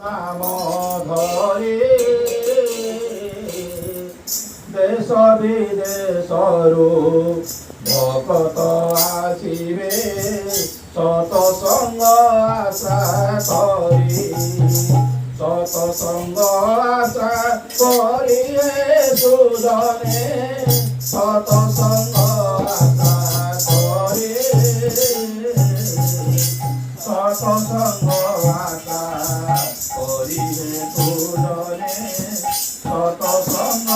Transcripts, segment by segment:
নাম ধরে দেশ বিদেশରୁ ভকত আসিবে সতসঙ্গ আশা করি সতসঙ্গ আশা করি সুজনে সতসঙ্গ আশা করি সতসঙ্গ আশা করিবে সুজনে সতসঙ্গ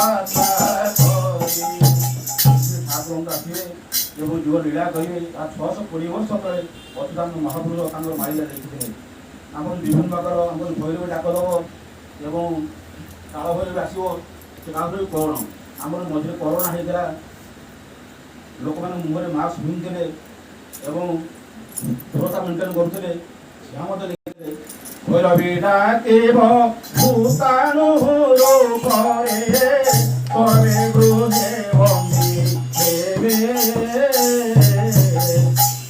আশা করি ଠାକୁରଙ୍କୁ ଆସିବେ ଏବଂ ଯୁବ ଲୀଳା କରିବେ। ତା 620 ବର୍ଷ ତଳେ ଅଚ୍ୟୁତାନନ୍ଦ ମହାପୁରୁଷ ତାଙ୍କର ମାଳିକା ଲେଖିଥିଲେ। ଆମର ବିଭିନ୍ନ ପ୍ରକାର ଆମର ଭୈରବ ଡାକ ଦେବ ଏବଂ କାଳ ଭୈରବ ଆସିବ। ସେ କାଳ ଭୈରବ କ'ଣ ଆମର ମଝିରେ କରୋନା ହେଇଥିଲା, ଲୋକମାନେ ମୁହଁରେ ମାସ୍କ ପିନ୍ଧୁଥିଲେ ଏବଂ ଦୂରତା ମେଣ୍ଟେନ୍ କରୁଥିଲେ। ଏହା ମଧ୍ୟ ଲେଖିଥିଲେ ଭୈରବୀ ଡାକିବ ଭୂତାଣୁ ରୋଗରେ କରେ ଗୃହେ ବନ୍ଦୀ ହେବେ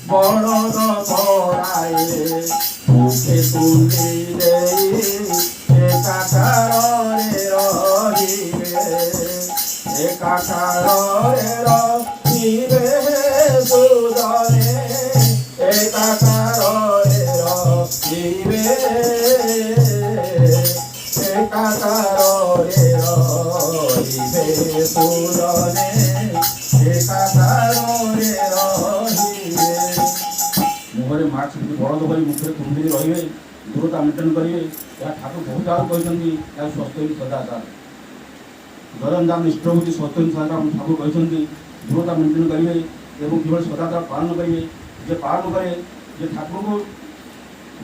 ବଳଦ ପଳାଏ ମୁଖେ ତୁଲି ଦେଇ ଏକାକାରରେ ରହିବେ ଏକାକାରରେ ରହିବେ ସୁଧରେ ଏକାକାରରେ ରହିବେ ଏକାକାରରେ ରହିବେ ସୁଧରେ ଏକାକାରରେ ରହିବେ। ମୁହଁରେ ମାସ୍କ ପିନ୍ଧି ବଳଦ କରି ମୁଖରେ ତୁଣ୍ଡିରେ ରହିବେ, ଦୂରତା ମେଣ୍ଟେନ୍ କରିବେ। ଏହା ଠାକୁର ବହୁତ ଆଉ କହିଛନ୍ତି। ଏହା ସ୍ୱସ୍ଥୟୀ ସଦାଚାର ଜଗନ୍ନାଥ ଇଷ୍ଟ ହେଉଛି ସ୍ୱସ୍ଥୟୀ ସଦାଚାର। ଠାକୁର କହିଛନ୍ତି ଦୂରତା ମେଣ୍ଟେନ୍ କରିବେ ଏବଂ କିଭଳି ସଦାଚାର ପାଳନ କରିବେ। ଯେ ପାଳନ କରେ, ଯେ ଠାକୁରଙ୍କୁ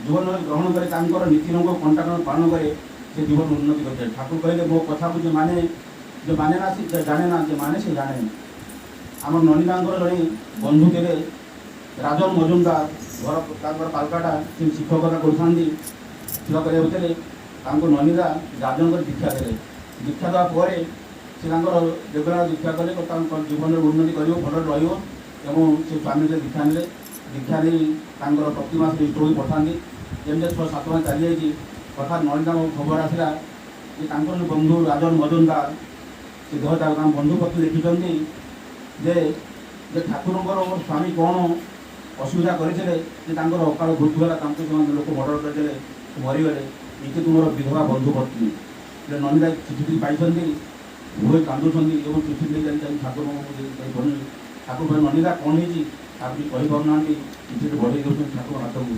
ଜୀବନରେ ଗ୍ରହଣ କରେ, ତାଙ୍କର ନୀତି ନିୟମ କଣ୍ଟାକରଣ ପାଳନ କରେ, ସେ ଜୀବନ ଉନ୍ନତି କରିଥାଏ। ଠାକୁର କହିଲେ ମୋ କଥାକୁ ଯେ ମାନେ ନା ସେ ଜାଣେ ନା, ଯେ ମାନେ ସେ ଜାଣେ। ଆମର ନନିଦାଙ୍କର ଜଣେ ବନ୍ଧୁ ଥିଲେ ରାଜନ ମଜୁମଦାର, ଘର ତାଙ୍କର ପାଲକାଟା, ସେ ଶିକ୍ଷକତା କରୁଥାନ୍ତି। ଶିକ୍ଷା କରିବା ଭିତରେ ତାଙ୍କୁ ନନିଦା ରାଜନଙ୍କର ଦୀକ୍ଷା ଦେଲେ। ଦୀକ୍ଷା ଦେବା ପରେ ସେ ତାଙ୍କର ରେଗୁଲାର ଦୀକ୍ଷା କଲେ, ତାଙ୍କ ଜୀବନରେ ଉନ୍ନତି କରିବ, ଭଲରେ ରହିବ ଏବଂ ସେ ସ୍ୱାମୀରେ ଦୀକ୍ଷା ନେଲେ। ଦୀକ୍ଷା ନେଇ ତାଙ୍କର ପ୍ରତି ମାସରେ ଇଷ୍ଟ ହୋଇ ପଠାନ୍ତି। ଯେମିତି 6-7 ମାସ ଚାଲିଯାଇଛି, ହଠାତ୍ ନନିଦାଙ୍କ ଖବର ଆସିଲା ଯେ ତାଙ୍କର ବନ୍ଧୁ ରାଜନ ମଜୁମଦାର ସେ ଦେହ ତାଙ୍କ ବନ୍ଧୁ ପତ୍ନୀ ଲେଖିଛନ୍ତି ଯେ ଠାକୁରଙ୍କର ସ୍ୱାମୀ କ'ଣ ଅସୁବିଧା କରିଥିଲେ ଯେ ତାଙ୍କର ଅକାଳ ମୃତ୍ୟୁ ହେଲା, ତାଙ୍କୁ ସେମାନେ ଲୋକ ମର୍ଡର କରିଦେଲେ, ମରିଗଲେ। ଏଠି ତୁମର ବିଧବା ବନ୍ଧୁ ପତ୍ନୀ ଯେ ନନିଦା ଚିଠି ପାଇଛନ୍ତି, ଭୁଏ କାନ୍ଦୁଛନ୍ତି ଏବଂ ଚିଠି ଦେଇ ଯାଇ ଠାକୁରଙ୍କୁ ଠାକୁର ନନିଦା କ'ଣ ହେଇଛି ତାକୁ କହିପାରୁନାହାନ୍ତି। ଚିଠିରେ ବଢ଼େଇ ଦେଉଛନ୍ତି ଠାକୁର ହାତକୁ।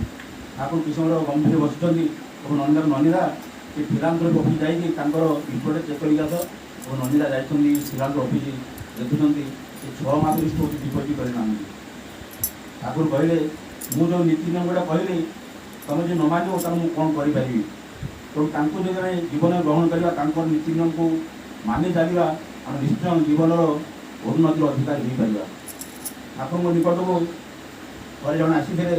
ଠାକୁର କିଛି ସମୟ ଗମ୍ଭୀର ବସିଛନ୍ତି ଏବଂ ନନିଦା ସେ ଫିଲାନ୍ଥ୍ରୋପି ଅଫିସ୍ ଯାଇକି ତାଙ୍କର ରିପୋର୍ଟ ଚେକ୍ କରିକି ଆସ ଏବଂ ନନିଦା ଯାଇଛନ୍ତି ଫିଲାନ୍ଥ୍ରୋପି ଅଫିସ୍, ଦେଖୁଛନ୍ତି ସେ 6 ମାସ ଇଷ୍ଟ ହେଉଛି ଡିପୋଜିଟ୍ କରିନାହାନ୍ତି। ଠାକୁର କହିଲେ ମୁଁ ଯେଉଁ ନୀତି ନିୟମ ଗୁଡ଼ା କହିଲି ତୁମେ ଯଦି ନ ମାନିବ ତାହେଲେ ମୁଁ କ'ଣ କରିପାରିବି। ତେଣୁ ତାଙ୍କୁ ଯଦି ଆମେ ଜୀବନରେ ଗ୍ରହଣ କରିବା, ତାଙ୍କର ନୀତି ନିୟମକୁ ମାନି ଚାଲିବା, ଆମେ ନିଶ୍ଚୟ ଜୀବନର ଉନ୍ନତିର ଅଧିକାରୀ ହୋଇପାରିବା। ଠାକୁରଙ୍କ ନିକଟକୁ ଥରେ ଜଣେ ଆସିଥିଲେ,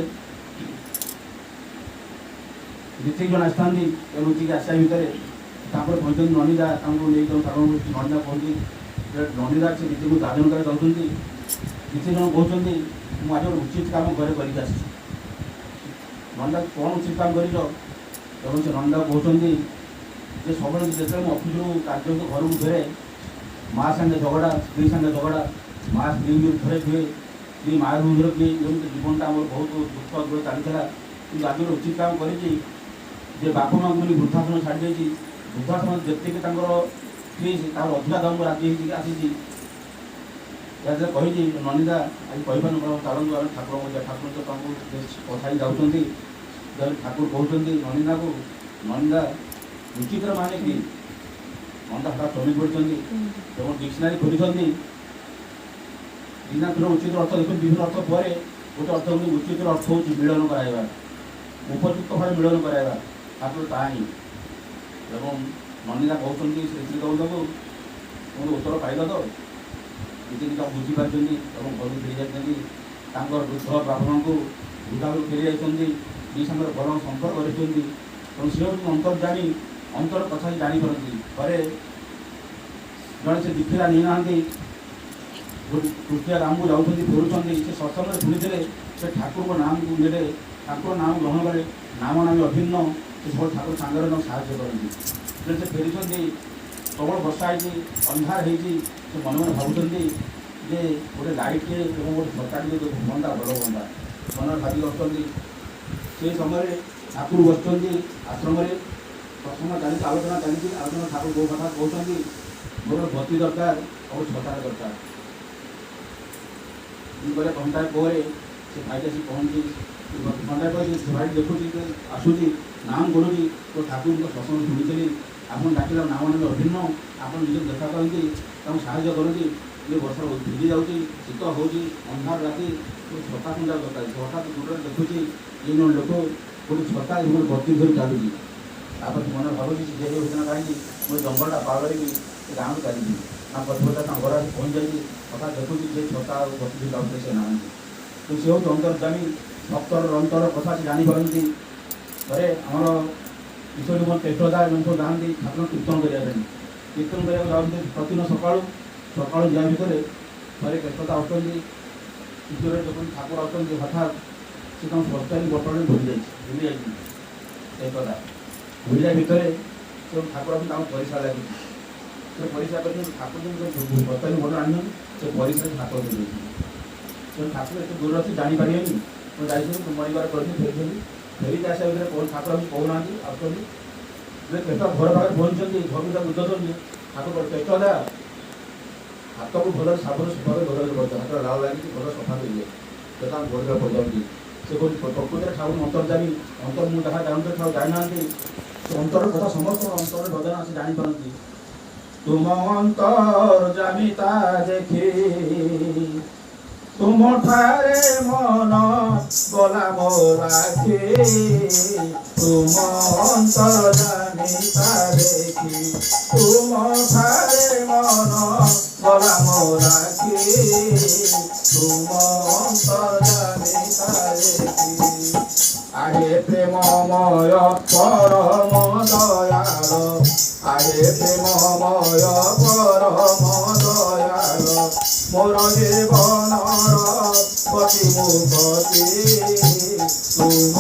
ଯେତିକି ଜଣ ଆସିଥାନ୍ତି ଲୁଚିକି ଆସିବା ଭିତରେ ତାପରେ କହିଛନ୍ତି ନନିଦା ତାଙ୍କୁ ନେଇଯାଉ। ଠାକୁରଙ୍କୁ ନନିଦା କହୁଛି ନନିଦା ସେ ନିଜକୁ ଦାର୍ଜନ କରି ଯାଉଛନ୍ତି। କିଛି ଜଣ କହୁଛନ୍ତି ମୁଁ ଆଜି ଗୋଟେ ଉଚିତ କାମ ଘରେ କରିକି ଆସିଛି। ନନିଦା କ'ଣ ଉଚିତ କାମ କରିଛ? ଏବଂ ସେ ନନିଦା କହୁଛନ୍ତି ଯେ ସବୁବେଳେ ଯେତେବେଳେ ମୁଁ ଅଫିସରୁ କାର୍ଯ୍ୟ ଘରକୁ ଫେରେ, ମା' ସାଙ୍ଗେ ଝଗଡ଼ା, ସ୍ତ୍ରୀ ସାଙ୍ଗେ ଝଗଡ଼ା, ମା' ସ୍ତ୍ରୀଙ୍କୁ ଘରେ କୁହେ, ସ୍ତ୍ରୀ ମା' ରୁଦ୍ର କିଏ, ଯେମିତି ଜୀବନଟା ଆମର ବହୁତ ଦୁଃଖ ଦୂର ଚାଲିଥିଲା। କିନ୍ତୁ ଆଜି ଗୋଟେ ଉଚିତ କାମ କରିଛି ଯେ ବାପା ମାଆଙ୍କୁ ବୋଲି ବୃଦ୍ଧାଶ୍ରମ ଛାଡ଼ି ଦେଇଛି। ବୃଦ୍ଧାଶ୍ରମ ଯେତିକି ତାଙ୍କର ସ୍ତ୍ରୀ ତାର ଅଧିକା ଦାମକୁ ରାଜି ହେଇଛି ଆସିଛି। ଏହା କହିଛି ନନିଦା ଆଜି କହିପାରୁନ ଚାଲନ୍ତୁ ଆମେ ଠାକୁରଙ୍କୁ ଠାକୁର ତ ତାଙ୍କୁ କଥା ହେଇ ଯାଉଛନ୍ତି। ଠାକୁର କହୁଛନ୍ତି ନନିଦାକୁ, ନନିଦା ଉଚିତର ମାନେ କି? ନନିଦା ହଠାତ୍ ଚମକି ପଡ଼ିଛନ୍ତି ଏବଂ ଡିକ୍ସନାରୀ ଖୋଲିଛନ୍ତି। ଦିନାଥର ଉଚିତ ଅର୍ଥ ଦେଖୁଛନ୍ତି। ବିଭିନ୍ନ ଅର୍ଥ ପରେ ଗୋଟେ ଅର୍ଥ ହେଉଛି ଉଚିତର ଅର୍ଥ ହେଉଛି ମିଳନ କରାଇବା, ଉପଯୁକ୍ତ ଭାବେ ମିଳନ କରାଇବା। ଠାକୁର ତାହା ହିଁ ଏବଂ ନନିଦା କହୁଛନ୍ତି ସେ ସ୍ତ୍ରୀ କହୁଛନ୍ତି ତୁମର ଉତ୍ତର ପାଇଲ ତ? କିଛି ତାକୁ ବୁଝିପାରିଛନ୍ତି ଏବଂ ଘରକୁ ଫେରି ଯାଇଛନ୍ତି। ତାଙ୍କର ବୃଦ୍ଧ ବାପାଙ୍କୁ ବୃଦ୍ଧାକୁ ଫେରି ଯାଇଛନ୍ତି। ଦୁଇ ସାଙ୍ଗରେ ଭଲ ସମ୍ପର୍କ କରିଛନ୍ତି। ତେଣୁ ସେ ହେଉଛି ଅନ୍ତର୍ଜାଣୀ, ଅନ୍ତର କଥା ଜାଣିପାରନ୍ତି। ଥରେ ଜଣେ ସେ ଦୀକ୍ଷା ନେଇନାହାନ୍ତି, ତୃତୀୟ ରାମକୁ ଯାଉଛନ୍ତି, ଫେରୁଛନ୍ତି। ସେ ସତ୍ସଙ୍ଗରେ ଶୁଣିଥିଲେ, ସେ ଠାକୁରଙ୍କ ନାମକୁ ନେଲେ, ଠାକୁର ନାମ ଗ୍ରହଣ କଲେ। ନାମ ନାମୀ ଅଭିନ୍ନ ସବୁ ଠାକୁର ସାଙ୍ଗରେ ତାଙ୍କୁ ସାହାଯ୍ୟ କରନ୍ତି। ଯେତେବେଳେ ସେ ଫେରିଛନ୍ତି ପ୍ରବଳ ବର୍ଷା ହେଇଛି, ଅନ୍ଧାର ହେଇଛି, ସେ ମନେ ମନେ ଭାବୁଛନ୍ତି ଯେ ଗୋଟେ ଲାଇଟ୍ଟିଏ ଏବଂ ଗୋଟେ ଛତାଟିଏ ଯଦି ହୁଅନ୍ତା ଭଲ ହୁଅନ୍ତା। ମନରେ ଭାବି ବସୁଛନ୍ତି। ସେହି ସମୟରେ ଠାକୁର ବସୁଛନ୍ତି ଆଶ୍ରମରେ। ପ୍ରଥମ ଚାଲିଛି ଆଲୋଚନା ଠାକୁର କେଉଁ କଥା କହୁଛନ୍ତି, ମୋର ବତି ଦରକାର ଆଉ ଛତାଟା ଦରକାର। ଗଲେ ଘଣ୍ଟାଏ ପରେ ସେ ଭାଇଟି ଆସି ପହଞ୍ଚି ଘଣ୍ଟାଏ ପରେ ସେ ଭାଇଟି ଦେଖୁଛି ଆସୁଛି, ନାମ କରୁଛି, ତ ଠାକୁରଙ୍କ ସତ୍ସଙ୍ଗ ଶୁଣିଥିଲି, ଆପଣ ଡାକିଲା ନାମ ନେଲେ ଅଭିନ୍ନ, ଆପଣ ନିଜକୁ ଦେଖା କରନ୍ତି, ତାଙ୍କୁ ସାହାଯ୍ୟ କରନ୍ତି। ଇଏ ବର୍ଷା ଭିଜି ଯାଉଛି, ଶୀତ ହେଉଛି, ଅନ୍ଧାର ରାତି, ଛତା ଖଣ୍ଡା ଦରକାର। ହଠାତ୍ ଦୂରରେ ଦେଖୁଛି ଏ ଜଣେ ଲୋକ ଗୋଟେ ଛତା ଗୋଟେ ବତି ଧରି ଚାଲୁଛି। ତାପରେ ମନେ ଭାବୁଛି ଯେ ହୋଇଥିଲା କାହିଁକି ମୁଁ ଜଙ୍ଗଲଟା ପାର କରିକି ସେ ଗାଁକୁ ଚାଲିଛି ନା ପଛପଟା ତାଙ୍କ ଘର ଆସି ପହଞ୍ଚାଇଛି। ହଠାତ୍ ଦେଖୁଛି ଯେ ଛତା ଆଉ ବତି ଧରି ଯାଉଥିଲେ ସେ ନାହାନ୍ତି। ତ ସେ ହେଉଛି ଅନ୍ତର୍ଯାମୀ, ଭକ୍ତର ଅନ୍ତର କଥା ସେ ଜାଣିପାରନ୍ତି। ଥରେ ଆମର କିଶୋରୀ ମୋର କେଷ୍ଟଦା ଏବଂ ସବୁ ଯାଆନ୍ତି ଠାକୁର କୀର୍ତ୍ତନ କରିବା ପାଇଁ। କୀର୍ତ୍ତନ କରିବାକୁ ଯାଉଛନ୍ତି ପ୍ରତିଦିନ ସକାଳୁ ଯିବା ଭିତରେ ଥରେ କେଷ୍ଟଦା ଆସୁଛନ୍ତି, କିଶୋରରେ ଦେଖନ୍ତି ଠାକୁର ଆସୁଛନ୍ତି। ହଠାତ୍ ସେ ତାଙ୍କୁ ଶସ୍ତାନି ବଟଳରେ ଭୁଲି ଯାଇଛି କେଷ୍ଟଦା। ଭୁଲିବା ଭିତରେ ସେ ଠାକୁର ତାଙ୍କୁ ପରିସା ଲାଗିଛି। ସେ ପରିସା କରିଛନ୍ତି ଠାକୁର ଶସ୍ତାନି ବଟଲ ଆଣିଛନ୍ତି, ସେ ପରିସାରେ ଠାକୁର ଦେଇଛନ୍ତି। ସେ ଠାକୁର ଏତେ ଦୂର ଅଛି ଜାଣିପାରିବେନି, ମୁଁ ଯାଇଛନ୍ତି ମରିବାର କରିଛି ଫେରିଛନ୍ତି। ଫେରିକି ଆସିବା ଭିତରେ ଠାକୁର ବି କହୁନାହାନ୍ତି ଆସୁଛନ୍ତି। କେଷ୍ଟ ଘର ପାଖରେ ପହଞ୍ଚୁଛନ୍ତି, ଘରକୁ ତାକୁ ବୁଝୁଛନ୍ତି। ଠାକୁର କେଷ୍ଟଦା ହାତକୁ ଭଲରେ ସାବୁନ ସୁଖରେ ଘରରେ ପଡ଼ିଛି, ହାତର ଲାଲ ଲାଗିଛି, ଭଲ ସଫା କରିବେ। ସେ ତାଙ୍କୁ ଘରରେ ପଡ଼ିଯାଉଛି। ସେ କହୁଛି ପ୍ରକୃତିରେ ଠାକୁର ଅନ୍ତର୍ଯାମୀ, ଅନ୍ତର ମୁଁ ଯାହା ଜାଣୁଛି ଠାକୁର ଜାଣିନାହାନ୍ତି। ସେ ଅନ୍ତର କଥା ସମସ୍ତଙ୍କ ଅନ୍ତରରେ ଭଜନା ସେ ଜାଣିପାରନ୍ତି। ତୁମ ଅନ୍ତର୍ଯାମିତା ଦେଖି ତୁମ ଠାରେ ମନ ଗଲା ମୋରାଖି, ତୁମ ଅନ୍ତର୍ଯାମିତା ଦେଖି ତୁମ ଠାରେ ମନ ଗଲା ମୋରାଖି, ତୁମ ଅନ୍ତର୍ଯାମିତା ଦେଖି। আহে প্রেমময় পরম দয়াল, আহে প্রেমময় পরম দয়াল, মোর জীবনর পতি মুখতি, তুম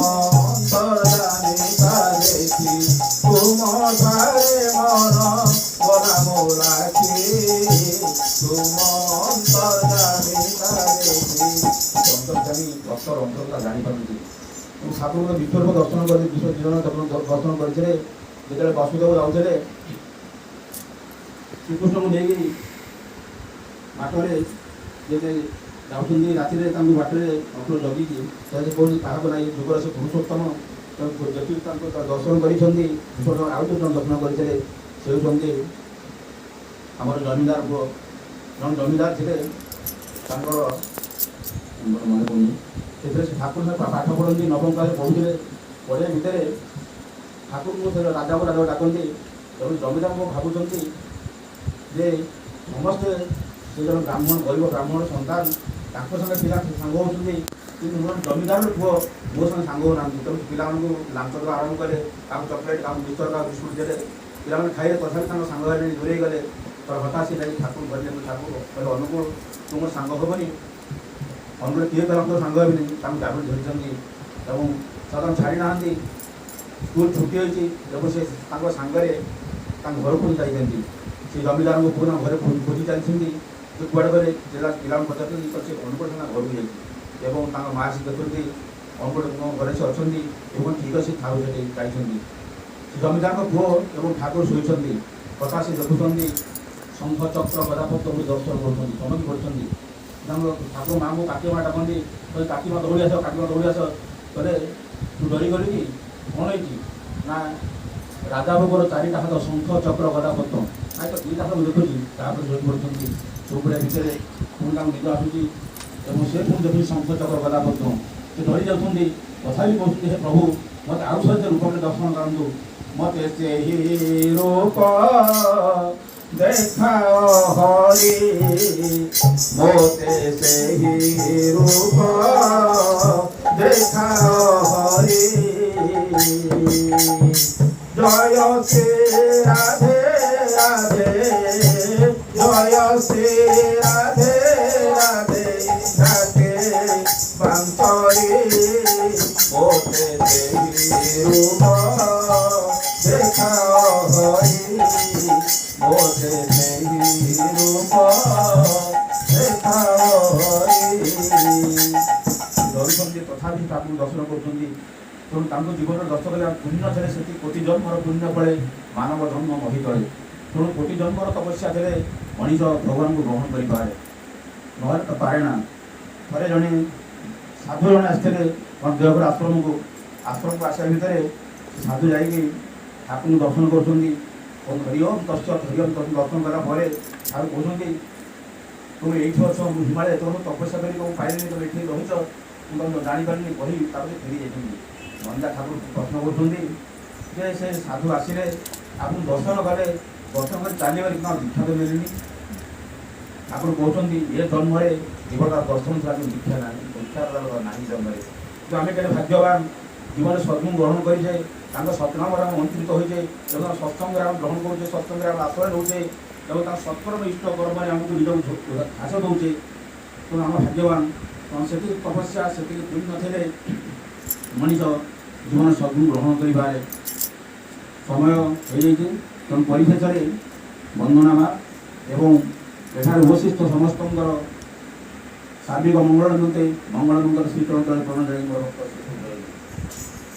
অন্তর্যামিতা দেখি তুম ধারে মন গলা মোরাখি, তুম অন্তর্যামিতা দেখি। অন্তর্যামী ভক্তর অন্তরতা জানিপারନ୍ତି। ଠାକୁରଙ୍କ ବିଶ୍ୱରୂପ ଦର୍ଶନ କରି ବିଶ୍ୱ ଜୀବନ ଦର୍ଶନ କରିଥିଲେ। ଯେତେବେଳେ ବସୁଦେବ ଯାଉଥିଲେ ଶ୍ରୀକୃଷ୍ଣଙ୍କୁ ନେଇକି ବାଟରେ ଯେତେ ଯାଉଛନ୍ତି ରାତିରେ ତାଙ୍କୁ ବାଟରେ ଠାକୁର ଜଗିକି ସେ କୌଣସି କାହାକୁ ନାହିଁ ଯୁଗର ସେ ପୁରୁଷୋତ୍ତମ ଯେତିକି ତାଙ୍କୁ ଦର୍ଶନ କରିଛନ୍ତି। ଆଉ ଯେଉଁ ଦର୍ଶନ କରିଥିଲେ ସେ ହେଉଛନ୍ତି ଆମର ଜମିଦାର ପୁଅ। ଜଣେ ଜମିଦାର ଥିଲେ, ତାଙ୍କର ମନେ ପଡ଼ୁନି। ସେଥିରେ ସେ ଠାକୁର ପାଠ ପଢ଼ନ୍ତି, ନବମ କ୍ଲାସରେ ପଢ଼ୁଥିଲେ। ପଢ଼ିବା ଭିତରେ ଠାକୁରଙ୍କୁ ସେ ରାଜାକୁ ଡାକନ୍ତି। ତେଣୁ ଜମିଦାର ଭାବୁଛନ୍ତି ଯେ ସମସ୍ତେ ସେ ଜଣେ ବ୍ରାହ୍ମଣ, ଗରିବ ବ୍ରାହ୍ମଣ ସନ୍ତାନ, ତାଙ୍କ ସାଙ୍ଗେ ପିଲା ସାଙ୍ଗ ହେଉଛନ୍ତି, କିନ୍ତୁ ମୋର ଜମିଦାରର ପୁଅ ମୋ ସାଙ୍ଗେ ସାଙ୍ଗ ହେଉନାହାନ୍ତି। ତେଣୁ ପିଲାମାନଙ୍କୁ ଲାଞ୍ଚ ଦେବା ଆରମ୍ଭ କଲେ, କାହାକୁ ଚକୋଲେଟ୍, କାହାକୁ ମିକ୍ସଚର୍, କାହାକୁ ବିସ୍କୁଟ୍ ଦେଲେ। ପିଲାମାନେ ଖାଇଲେ, ତଥାପି ତାଙ୍କ ସାଙ୍ଗ ହେଲେ ଦୂରେଇ ଗଲେ। ତ ହଠାତ୍ ଲାଗି ଠାକୁର ଧରିଲେ। ଠାକୁର କହିଲେ ଅନୁକୂଳ ତୁ ମୋ ସାଙ୍ଗ ହେବନି, ଅନୁକୂଳ କିଏ କହିଲା ତୋ ସାଙ୍ଗ ହେବିନି। ତାଙ୍କୁ ଜାବୁଡ଼ି ଧରିଛନ୍ତି ଏବଂ ତାଙ୍କୁ ଛାଡ଼ି ନାହାନ୍ତି। ସ୍କୁଲ ଛୁଟି ହୋଇଛି ଏବଂ ସେ ତାଙ୍କ ସାଙ୍ଗରେ ତାଙ୍କ ଘରକୁ ଯାଇଛନ୍ତି। ସେ ଜମିଦାରଙ୍କ ପୁଅ ତାଙ୍କ ଘରେ ଖୋଜି ଚାଲିଛନ୍ତି। ସେ କୁଆଡ଼େ ଗଲେ ପିଲାଙ୍କୁ ପଚାରୁଛନ୍ତି, ତ ସେ ଅନୁକୂଳ ତାଙ୍କ ଘରକୁ ଯାଇଛି ଏବଂ ତାଙ୍କ ମାଆ ସେ ଦେଖୁଛନ୍ତି ଅନୁକୂଳ ଘରେ ସେ ଅଛନ୍ତି ଏବଂ ଠିକ୍ ଅଛି ଥାଉ ସେଠି ଯାଇଛନ୍ତି। ସେ ଜମିଦାରଙ୍କ ପୁଅ ଏବଂ ଠାକୁର ଶୋଇଛନ୍ତି। କଥା ସେ ଦେଖୁଛନ୍ତି, ଶଙ୍ଖ ଚକ୍ର ଗଦାପଦ୍ମକୁ ଦର୍ଶନ କରୁଛନ୍ତି, ଚମକି ପଡ଼ୁଛନ୍ତି। ତାଙ୍କ ଠାକୁର ମାଆଙ୍କୁ କାକିମା ଡାକନ୍ତି, କାକିମା ଦୌଡ଼ି ଆସ, କାକିମା ଦୌଡ଼ି ଆସ। କହିଲେ ତୁ ଡରିଗଲୁ କି, କ'ଣ ହେଇଛି? ନା ରାଜା ଭୋଗର ଚାରିଟା ହାତ ଶଙ୍ଖ ଚକ୍ର ଗଦାପଦ୍ମ, ନାଇଁ ତ ଦୁଇଟା ହାତ ଦେଖୁଛି। ତାପରେ ଶୋଇ ପଡ଼ୁଛନ୍ତି। ଶୋଇପଡ଼ିବା ଭିତରେ ପୁଣି ତାଙ୍କୁ ନିଦ ଆସୁଛି ଏବଂ ସେ ପୁଣି ଦେଖୁଛି ଶଙ୍ଖ ଚକ୍ର ଗଦାପଦ୍ମ। ସେ ଡରି ଯାଉଛନ୍ତି, ତଥାପି କହୁଛନ୍ତି ହେ ପ୍ରଭୁ ମୋତେ ଆଉ ସହିତ ରୂପରେ ଦର୍ଶନ କରନ୍ତୁ, ମୋତେ ସେହି ରୂପ দেখাও হরি, মোতে সেই রূপ দেখাও হরি। জয় শ্রী রাধে রাধে, জয় শ্রী রাধে রাধে, রাধে বান্তরি মোতে সেই রূপ ହରି ବୋଧେ ସେହି ରୂପ ଦେଖାଅ ହରି ଧରୁଛନ୍ତି ତଥାପି ତାକୁ ଦର୍ଶନ କରୁଛନ୍ତି। ତେଣୁ ତାଙ୍କୁ ଜୀବନରେ ଦର୍ଶନ କରିବା ପୁଣ୍ୟ ଥିଲେ ସେଠି କୋଟି ଜନ୍ମର ପୁଣ୍ୟ ଫଳେ ମାନବ ଜନ୍ମ ମହିତଳେ। ତେଣୁ କୋଟି ଜନ୍ମର ତପସ୍ୟା ଥିଲେ ମଣିଷ ଭଗବାନଙ୍କୁ ଗ୍ରହଣ କରିପାରେ, ନହେଲେ ତ ପାରେ ନା। ଥରେ ଜଣେ ସାଧୁ ଜଣେ ଆସିଥିଲେ ଦେଓଘର ଆଶ୍ରମକୁ ଆସିବା ଭିତରେ ସାଧୁ ଯାଇକି ଠାକୁରଙ୍କୁ ଦର୍ଶନ କରୁଛନ୍ତି। ହରିଓମ୍ ତତ୍ସତ୍ ହରିଓମ୍ ତତ୍ସତ୍ ଦର୍ଶନ କଲା ପରେ ଆଉ କହୁଛନ୍ତି ତୁମେ ଏଇଠି ଅଛ, ମୁଁ ହିମାଳୟ ତମକୁ ତପସ୍ୟା କରି ତୁମକୁ ପାଇଲିନି, ତୁମେ ଏଠି ରହିଛ, ମୁଁ ତୁମକୁ ଜାଣିପାରିନି କହି ତାପରେ ଫେରି ଯାଇଛନ୍ତି। ନନ୍ଦା ଠାକୁର ପ୍ରଶ୍ନ କରୁଛନ୍ତି ଯେ ସେ ସାଧୁ ଆସିଲେ ଆପଣଙ୍କୁ ଦର୍ଶନ କଲେ, ଦର୍ଶନ କରି ଚାଲିବାରେ କ'ଣ ଦୀକ୍ଷା ତ ମିଳିନି? ଠାକୁର କହୁଛନ୍ତି ଏ ଜନ୍ମରେ କେବଳ ଦର୍ଶନ ଛଡ଼ା ଦୀକ୍ଷା ନାହିଁ, ଦୀକ୍ଷା ନାହିଁ ଜନ୍ମରେ। କିନ୍ତୁ ଆମେ କେତେ ଭାଗ୍ୟବାନ ଜୀବନରେ ସଦ୍ଗୁଣ ଗ୍ରହଣ କରିଛେ, ତାଙ୍କ ସତ୍ନାମରେ ଆମେ ଅନ୍ତରିତ ହୋଇଛେ ଏବଂ ସତ୍ସଙ୍ଗରେ ଆମେ ଗ୍ରହଣ କରୁଛେ, ସତ୍ସଙ୍ଗରେ ଆମେ ଆଶ୍ରୟ ନେଉଛେ ଏବଂ ତାଙ୍କ ସତ୍କର୍ମ ଇଷ୍ଟ କର୍ମରେ ଆମକୁ ନିଜକୁ ଘାସ ଦେଉଛେ। ତେଣୁ ଆମ ଭାଗ୍ୟବାନ। ସେତିକି ତପସ୍ୟା ସେତିକି ପୁଣ୍ୟ ଥିଲେ ମଣିଷ ଜୀବନ ସଦ୍ଗୁଣ ଗ୍ରହଣ କରିପାରେ। ସମୟ ହୋଇଯାଇଛି। ତେଣୁ ପରିଶେଷରେ ବନ୍ଦନାମା ଏବଂ ଏଠାରେ ଉପସ୍ଥିତ ସମସ୍ତଙ୍କର ସାର୍ବିକ ମଙ୍ଗଳ ନିମନ୍ତେ ମଙ୍ଗଳ ମଙ୍ଗଳ ଶ୍ରୀଚରଣ ପ୍ରଣୟ ମୋର